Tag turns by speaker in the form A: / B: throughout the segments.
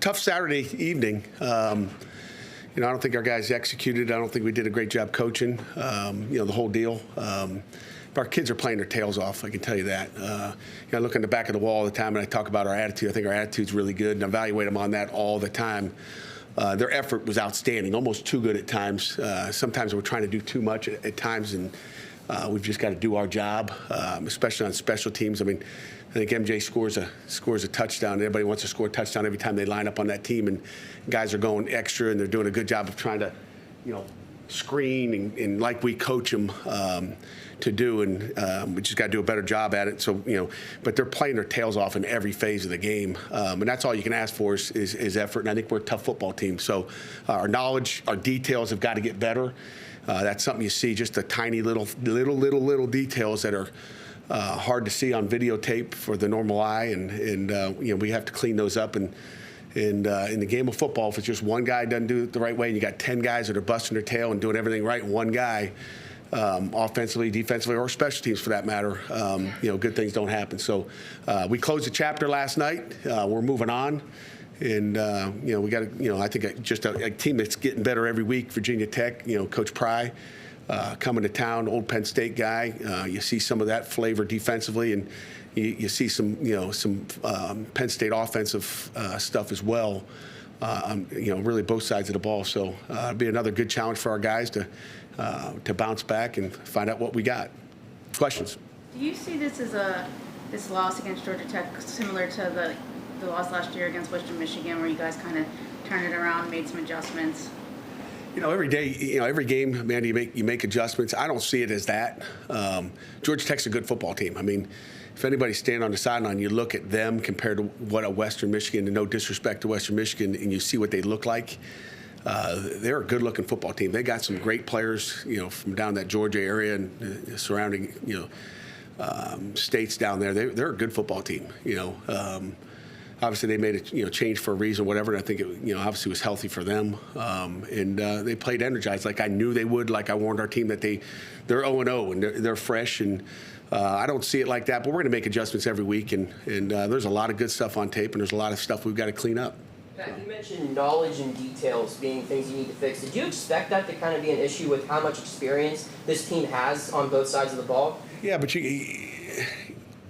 A: Tough Saturday evening. I don't think our guys executed. I don't think we did a great job coaching, the whole deal. But our kids are playing their tails off, I can tell you that. I look in the back of the wall all the time and I talk about our attitude. I think our attitude's really good and I evaluate them on that all the time. Their effort was outstanding, almost too good at times. Sometimes we're trying to do too much at times, and we've just got to do our job, especially on special teams. I mean, I think MJ scores a touchdown. Everybody wants to score a touchdown every time they line up on that team, and guys are going extra, and they're doing a good job of trying to, screen and like we coach them to do, and we just got to do a better job at it. So, but they're playing their tails off in every phase of the game, and that's all you can ask for is effort. And I think we're a tough football team. So, our knowledge, our details have got to get better. That's something you see, just the tiny little details that are hard to see on videotape for the normal eye, and we have to clean those up. And in the game of football, if it's just one guy doesn't do it the right way, and you got 10 guys that are busting their tail and doing everything right, and one guy, offensively, defensively, or special teams for that matter, good things don't happen. So we closed the chapter last night. We're moving on. And, we got I think just a team that's getting better every week. Virginia Tech, Coach Pry coming to town, old Penn State guy. You see some of that flavor defensively, and you see some Penn State offensive stuff as well. Really both sides of the ball. So it'll be another good challenge for our guys to bounce back and find out what we got. Questions?
B: Do you see this as this loss against Georgia Tech similar to the loss last year against Western Michigan, where you guys kind of turned it around, made some adjustments?
A: Every day, every game, man, you make adjustments. I don't see it as that. Georgia Tech's a good football team. I mean, if anybody's standing on the sideline, you look at them compared to what a Western Michigan, and no disrespect to Western Michigan, and you see what they look like. They're a good-looking football team. They got some great players, from down that Georgia area and surrounding, states down there. They're a good football team. Obviously, they made a change for a reason, whatever. And I think it, obviously was healthy for them. And they played energized, like I knew they would. Like I warned our team that they're 0-0 and they're fresh. And I don't see it like that. But we're going to make adjustments every week. And there's a lot of good stuff on tape, and there's a lot of stuff we've got to clean up.
C: Pat, you mentioned knowledge and details being things you need to fix. Did you expect that to kind of be an issue with how much experience this team has on both sides of the ball?
A: Yeah, but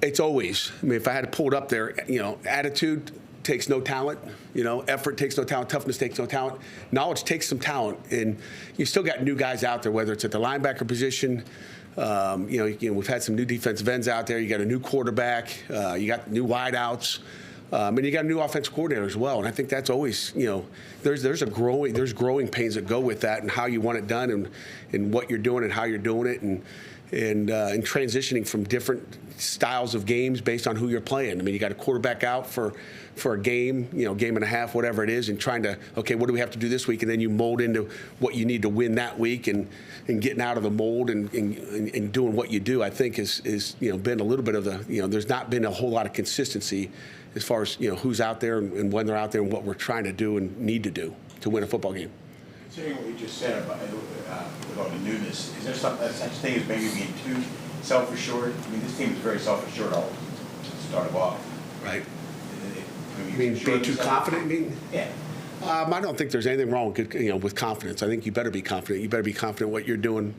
A: it's always. I mean, if I had to pull it up there, attitude takes no talent. Effort takes no talent. Toughness takes no talent. Knowledge takes some talent, and you still got new guys out there, whether it's at the linebacker position. We've had some new defensive ends out there. You got a new quarterback. You got new wideouts. And you got a new offensive coordinator as well. And I think that's always, there's growing pains that go with that, and how you want it done, and what you're doing and how you're doing it, and transitioning from different styles of games based on who you're playing. I mean, you got a quarterback out for a game, game and a half, whatever it is, and trying to, okay, what do we have to do this week? And then you mold into what you need to win that week, and getting out of the mold and doing what you do, I think is been a little bit of the, there's not been a whole lot of consistency as far as, who's out there and when they're out there and what we're trying to do and need to do to win a football game.
D: Considering what you just said about the newness, is there such thing as maybe being too self-assured? I mean, this team is very self-assured all to start off.
A: Right. Being too confident?
D: Yeah.
A: I don't think there's anything wrong with confidence. I think you better be confident. You better be confident what you're doing,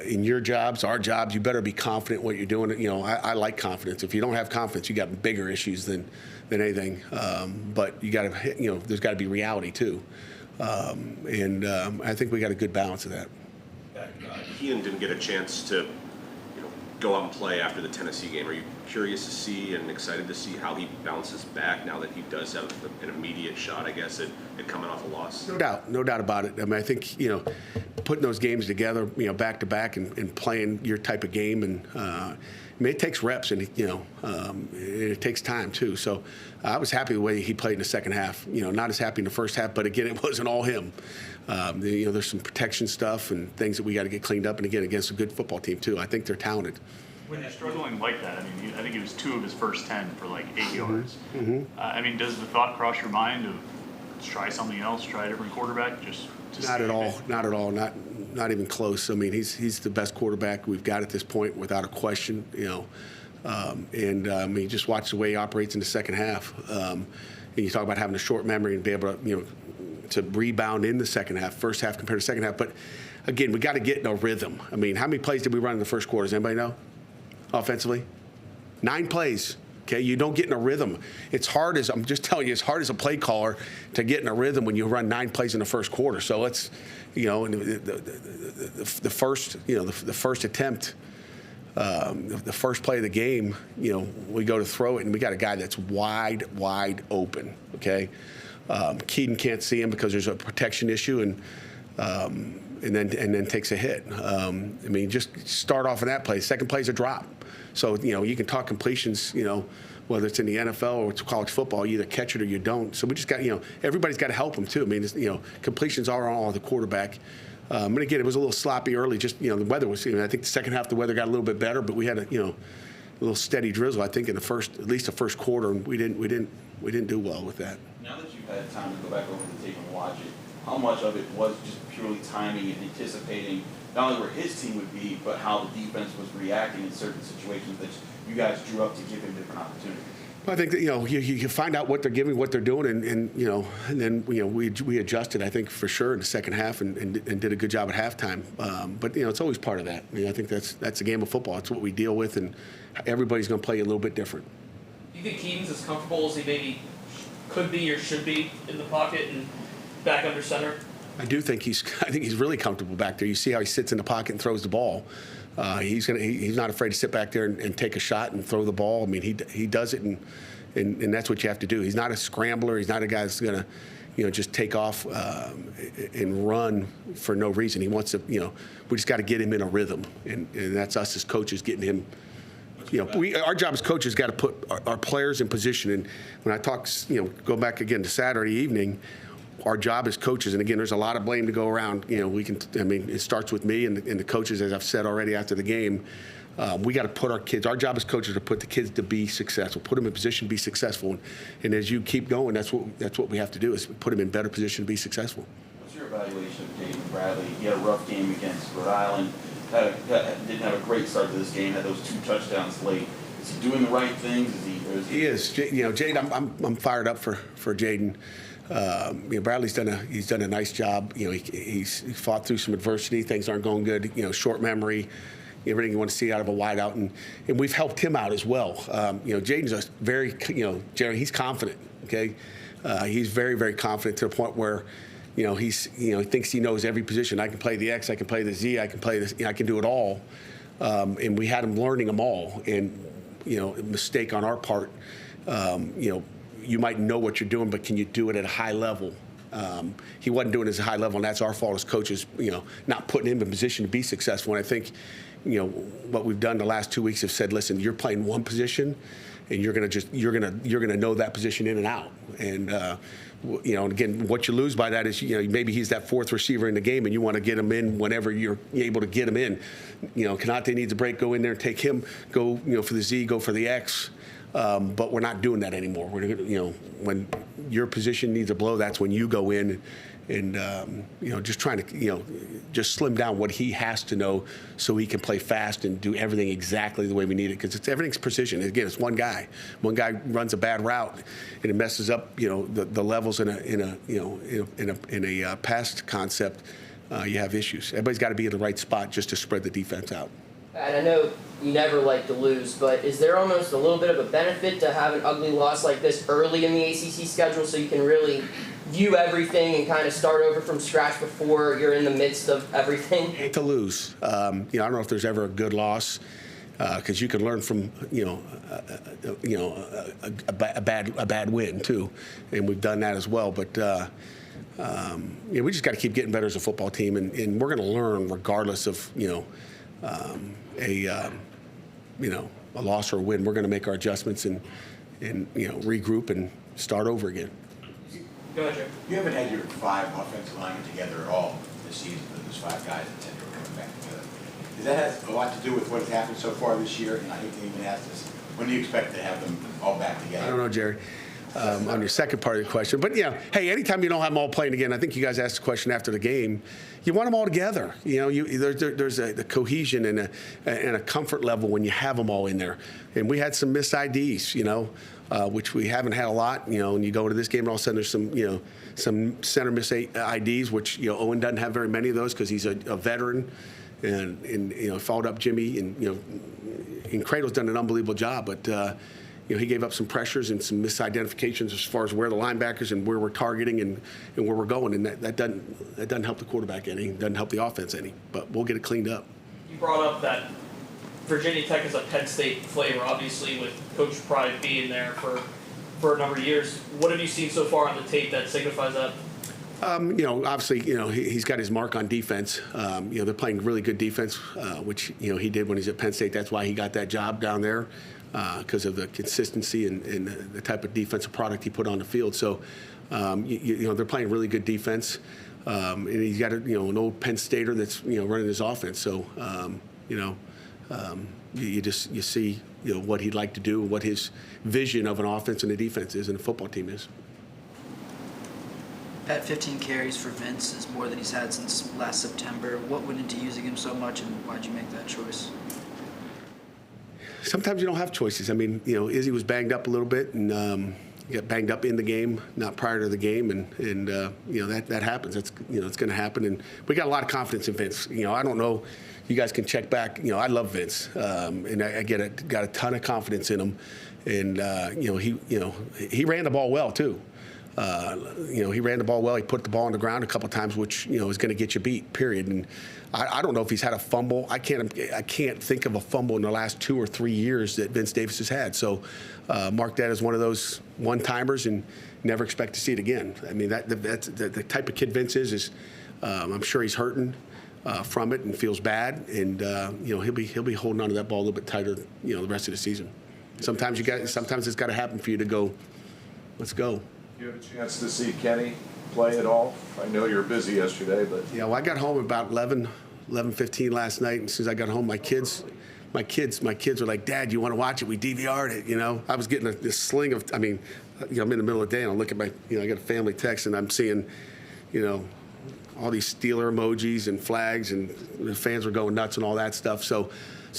A: in your jobs, our jobs. You better be confident what you're doing. I like confidence. If you don't have confidence, you got bigger issues than anything. But you got to, there's got to be reality too. I think we got a good balance of that.
E: Keenan didn't get a chance to, go out and play after the Tennessee game. Are you curious to see and excited to see how he bounces back now that he does have an immediate shot, I guess, at coming off a loss?
A: No doubt about it. I mean, I think putting those games together, back to back, and playing your type of game, and it takes reps, and it takes time too. So I was happy the way he played in the second half. Not as happy in the first half, but again, it wasn't all him. There's some protection stuff and things that we got to get cleaned up, and again, against a good football team too. I think they're talented.
F: When you're struggling like that, I mean, I think it was 2 of his first 10 for like 8 yards.
A: Mm-hmm.
F: I mean, does the thought cross your mind of let's try something else, try a different quarterback?
A: Not at all. Not even close. I mean, he's the best quarterback we've got at this point, without a question. I mean, just watch the way he operates in the second half. And you talk about having a short memory and be able to, to rebound in the second half, first half compared to second half. But again, we got to get in a rhythm. I mean, how many plays did we run in the first quarter? Does anybody know? Offensively? 9 plays. Okay, you don't get in a rhythm. It's hard as, I'm just telling you, it's hard as a play caller to get in a rhythm when you run 9 plays in the first quarter. So let's, the first attempt, the first play of the game, we go to throw it, and we got a guy that's wide open. Okay, Keaton can't see him because there's a protection issue, and then takes a hit. I mean, just start off in that play. Second play is a drop. So, you can talk completions, whether it's in the NFL or it's college football, you either catch it or you don't. So we just got, everybody's got to help them too. I mean, completions are all the quarterback. And again, it was a little sloppy early. Just, the weather was, I think the second half the weather got a little bit better, but we had a little steady drizzle, I think, in at least the first quarter, and we didn't do well with that.
G: Now that you've had time to go back over the tape and watch it, how much of it was just purely timing and anticipating not only where his team would be, but how the defense was reacting in certain situations that you guys drew up to give him different opportunities?
A: I think that you find out what they're giving, what they're doing, and then we adjusted, I think, for sure in the second half and did a good job at halftime. But it's always part of that. I think that's a game of football. It's what we deal with, and everybody's going to play a little bit different.
H: Do you think Keaton's as comfortable as he maybe could be or should be in the pocket and back under center?
A: I do think I think he's really comfortable back there. You see how he sits in the pocket and throws the ball. He's not afraid to sit back there and take a shot and throw the ball. I mean, he does it, and that's what you have to do. He's not a scrambler. He's not a guy that's going to, just take off and run for no reason. He wants to, we just got to get him in a rhythm, and that's us as coaches getting him. Our job as coaches got to put our players in position. And when I talk, go back again to Saturday evening, our job as coaches, and again, there's a lot of blame to go around. It starts with me and the coaches, as I've said already after the game. We got to put our job as coaches to put the kids to be successful, put them in position to be successful. And as you keep going, that's what we have to do, is put them in better position to be successful.
G: What's your evaluation of Jaden Bradley? He had a rough game against Rhode Island. Didn't have a great start to this game. Had those 2 touchdowns late. Is he doing the right things?
A: He is. Jaden, I'm fired up for Jaden. Bradley's done a nice job. He's fought through some adversity. Things aren't going good. Short memory, everything you want to see out of a wideout, and we've helped him out as well. Jaden's a very, Jerry, he's confident. Okay, he's very, very confident to the point where, he thinks he knows every position. I can play the X, I can play the Z, I can play this, I can do it all. And we had him learning them all. And a mistake on our part, you might know what you're doing, but can you do it at a high level? He wasn't doing it at a high level, and that's our fault as coaches, not putting him in position to be successful. And I think, what we've done the last 2 weeks have said, listen, you're playing one position, and you're gonna know that position in and out. And and again, what you lose by that is, maybe he's that 4th receiver in the game, and you want to get him in whenever you're able to get him in. Kanate needs a break, go in there and take him, go for the Z, go for the X. But we're not doing that anymore. We're when your position needs a blow, that's when you go in, and just trying to just slim down what he has to know so he can play fast and do everything exactly the way we need it, because everything's precision. Again, it's one guy. One guy runs a bad route, and it messes up the levels in a pass concept. You have issues. Everybody's got to be in the right spot just to spread the defense out.
C: And I know you never like to lose, but is there almost a little bit of a benefit to have an ugly loss like this early in the ACC schedule, so you can really view everything and kind of start over from scratch before you're in the midst of everything?
A: Hate to lose. I don't know if there's ever a good loss, because you can learn from a bad win too, and we've done that as well. But we just got to keep getting better as a football team, and we're going to learn regardless of a loss or a win. We're going to make our adjustments and regroup and start over again.
H: Go ahead, Joe.
D: You haven't had your 5 offensive linemen together at all this season. There's 5 guys that tend to come back together. Does that have a lot to do with what has happened so far this year? And I hate to even ask this. When do you expect to have them all back together?
A: I don't know, Jerry. on your second part of the question. But, yeah, hey, anytime you don't have them all playing again, I think you guys asked the question after the game, you want them all together. You know, there's the cohesion and a comfort level when you have them all in there. And we had some missed IDs, you know, which we haven't had a lot, you know, and you go to this game and all of a sudden there's some, you know, some center miss IDs, which, you know, Owen doesn't have very many of those because he's a veteran. And you know, followed up Jimmy, and you know, and Cradle's done an unbelievable job, but you know, he gave up some pressures and some misidentifications as far as where the linebackers and where we're targeting and where we're going, and that doesn't help the quarterback any, doesn't help the offense any, but we'll get it cleaned up.
H: You brought up that Virginia Tech is a Penn State flavor, obviously, with Coach Pride being there for a number of years. What have you seen so far on the tape that signifies that?
A: You know, obviously, you know, he's got his mark on defense. You know, they're playing really good defense, which, you know, he did when he's at Penn State. That's why he got that job down there, because of the consistency and the type of defensive product he put on the field. So, you know, they're playing really good defense. And he's got, you know, an old Penn Stater that's, you know, running his offense. So, you know, you see, you know, what he'd like to do, what his vision of an offense and a defense is and a football team is.
I: At 15 carries for Vince is more than he's had since last September. What went into using him so much, and why'd you make that choice?
A: Sometimes you don't have choices. I mean, you know, Izzy was banged up a little bit, and got banged up in the game, not prior to the game, and you know, that happens. That's, you know, it's going to happen, and we got a lot of confidence in Vince. You know, I don't know. You guys can check back. You know, I love Vince, and I got a ton of confidence in him, and you know, he ran the ball well too. You know, he ran the ball well. He put the ball on the ground a couple times, which, you know, is going to get you beat, period. And I don't know if he's had a fumble. I can't think of a fumble in the last 2 or 3 years that Vince Davis has had. So mark that as one of those one-timers and never expect to see it again. I mean, that's the type of kid Vince is I'm sure he's hurting from it and feels bad. And, you know, he'll be holding on to that ball a little bit tighter, you know, the rest of the season. Sometimes it's got to happen for you to go, let's go.
J: You have a chance to see Kenny play at all? I know you were busy yesterday, but
A: yeah, well, I got home about 11:15 last night, and as soon as I got home, my kids were like, "Dad, you want to watch it? We DVR'd it." You know, I was getting this sling of, I mean, you know, I'm in the middle of the day, and I look at my, you know, I got a family text, and I'm seeing, you know, all these Steeler emojis and flags, and the fans were going nuts and all that stuff. So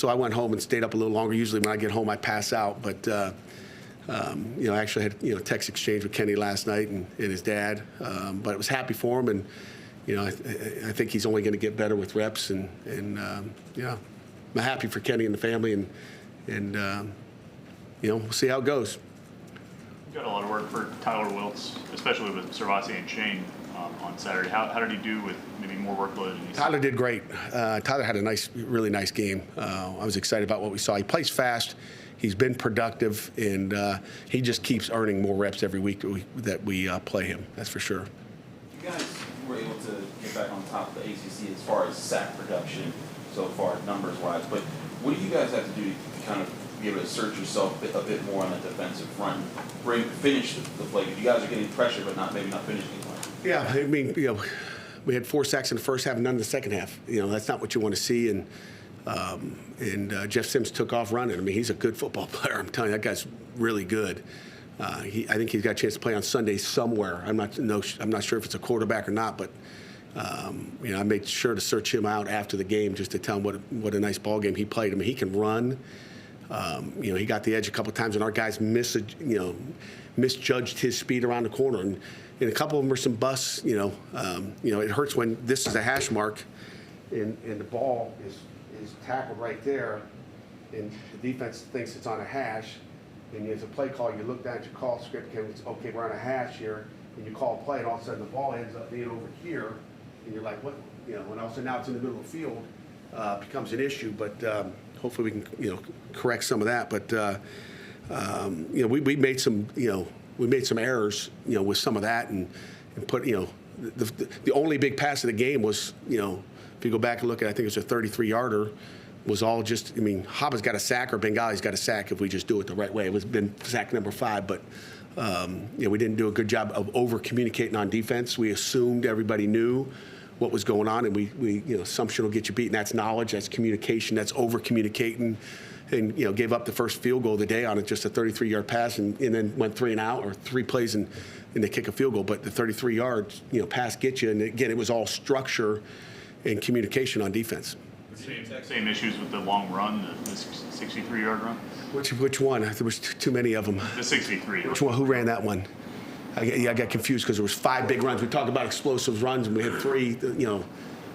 A: I went home and stayed up a little longer. Usually when I get home, I pass out, but. You know, I actually had, you know, text exchange with Kenny last night and his dad, but I was happy for him, and you know, I think he's only going to get better with reps, and yeah, I'm happy for Kenny and the family, and you know, we'll see how it goes.
F: You've got a lot of work for Tyler Wiltz, especially with Servasi and Shane on Saturday. How did he do with maybe more workload?
A: Tyler did great. Tyler had a really nice game. I was excited about what we saw. He plays fast. He's been productive, and he just keeps earning more reps every week that we play him. That's for sure.
G: You guys were able to get back on top of the ACC as far as sack production so far, numbers-wise. But what do you guys have to do to kind of be able to assert yourself a bit more on the defensive front, finish the play? Because you guys are getting pressure, but maybe not finishing the play.
A: Yeah, I mean, you know, we had 4 sacks in the first half, none in the second half. You know, that's not what you want to see, and Jeff Sims took off running. I mean, he's a good football player. I'm telling you, that guy's really good. I think he's got a chance to play on Sunday somewhere. I'm not sure if it's a quarterback or not, but you know, I made sure to search him out after the game just to tell him what a nice ball game he played. I mean, he can run. You know, he got the edge a couple of times, and our guys misjudged his speed around the corner, and a couple of them were some busts. You know, it hurts when this is a hash mark, and the ball is tackled right there, and the defense thinks it's on a hash, and as a play call, you look down at your call script, and it's okay, we're on a hash here, and you call a play, and all of a sudden the ball ends up being over here, and you're like, what, you know, and also now it's in the middle of the field, becomes an issue, but hopefully we can, you know, correct some of that, but you know, we made some, you know, errors, you know, with some of that, and put, you know, the only big pass of the game was, you know, if you go back and look at, I think it was a 33-yarder, was all just, I mean, Haba's got a sack or Bengali's got a sack if we just do it the right way. It was been sack number 5, but you know, we didn't do a good job of over-communicating on defense. We assumed everybody knew what was going on, and we you know, assumption will get you beat, and that's knowledge, that's communication, that's over-communicating, and gave up the first field goal of the day on it, just a 33-yard pass, and then went 3 and out, or 3 plays and they kick a field goal. But the 33 yards pass gets you, and again, it was all structure and communication on defense.
F: Same issues with the long run, the 63-yard run?
A: Which one? There was too many of them.
F: The 63.
A: Which one? Who ran that one? I got confused because there was 5 big runs. We talked about explosive runs, and we had 3, the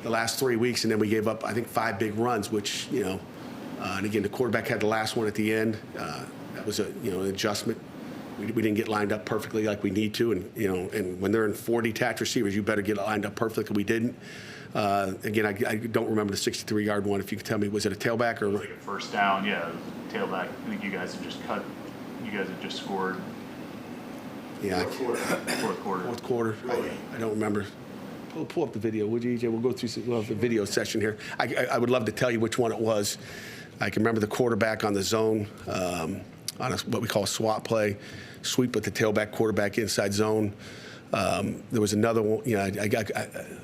A: last 3 weeks, and then we gave up, I think, 5 big runs, which, and again, the quarterback had the last one at the end. That was an adjustment. We didn't get lined up perfectly like we need to, and when they're in 4 detached receivers, you better get lined up perfectly. We didn't. Again, I don't remember the 63-yard one. If you could tell me, was it a tailback or?
F: Like a first down, yeah, tailback. I think you guys had just cut. You guys had just scored.
A: Yeah.
F: Fourth quarter.
A: Fourth quarter. I don't remember. Pull up the video, would you, EJ? We'll go through. We'll have the video session here. I would love to tell you which one it was. I can remember the quarterback on the zone on what we call a swap play, sweep with the tailback, quarterback inside zone. There was another one.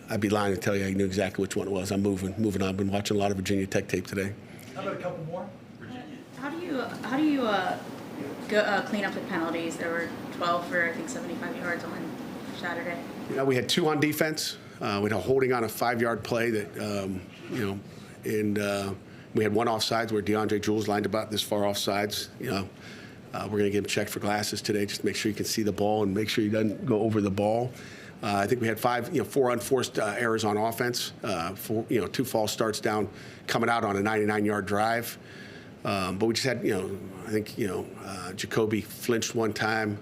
A: I'd be lying to tell you I knew exactly which one it was. I'm moving on. I've been watching a lot of Virginia Tech tape today.
I: How about a couple more?
B: How do you clean up the penalties? There were 12 for I think 75 yards on Saturday.
A: We had 2 on defense. We had a holding on a 5-yard play that and we had 1 offsides where DeAndre Jules lined about this far offsides. We're going to get him checked for glasses today, just to make sure he can see the ball and make sure he doesn't go over the ball. I think we had 4 unforced errors on offense. 2 false starts down, coming out on a 99-yard drive. But we just had, I think, Jacoby flinched one time.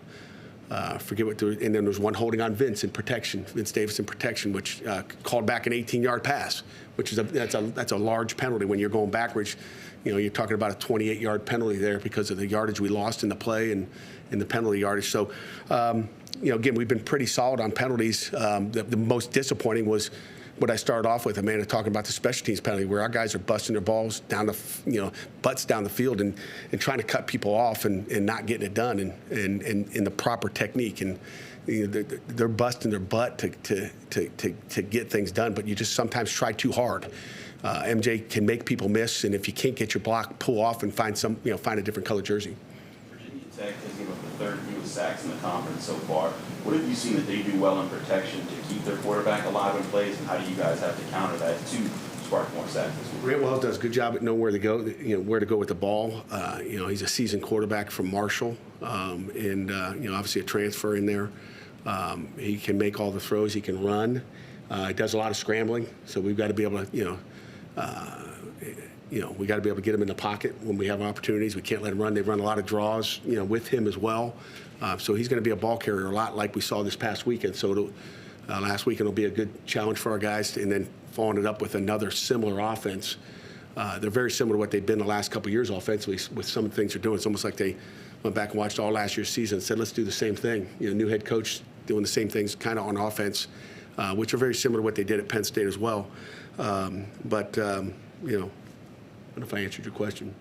A: Forget what, and then there was one holding on Vince Davis in protection, which called back an 18-yard pass, which is that's a large penalty when you're going backwards. You're talking about a 28-yard penalty there because of the yardage we lost in the play and the penalty yardage. So, again, we've been pretty solid on penalties. The most disappointing was what I started off with, Amanda, talking about the special teams penalty, where our guys are busting their balls down the, butts down the field and trying to cut people off and not getting it done and in the proper technique. And they're busting their butt to get things done, but you just sometimes try too hard. MJ can make people miss, and if you can't get your block, pull off and find a different color jersey.
G: Virginia Tech has given up the 3rd fewest sacks in the conference so far. What have you seen that they do well in protection to keep their quarterback alive in plays, and how do you guys have to counter that to spark more sacks this week?
A: Grant Wells does a good job at knowing where to go, where to go with the ball. He's a seasoned quarterback from Marshall, and obviously a transfer in there. He can make all the throws. He can run. He does a lot of scrambling, so we've got to be able to, we got to be able to get him in the pocket when we have opportunities. We can't let him run. They run a lot of draws, with him as well. So he's going to be a ball carrier a lot like we saw this past weekend. So last weekend will be a good challenge for our guys, and then following it up with another similar offense. They're very similar to what they've been the last couple of years offensively with some of the things they're doing. It's almost like they went back and watched all last year's season and said, let's do the same thing. New head coach doing the same things kind of on offense, which are very similar to what they did at Penn State as well. I don't know if I answered your question.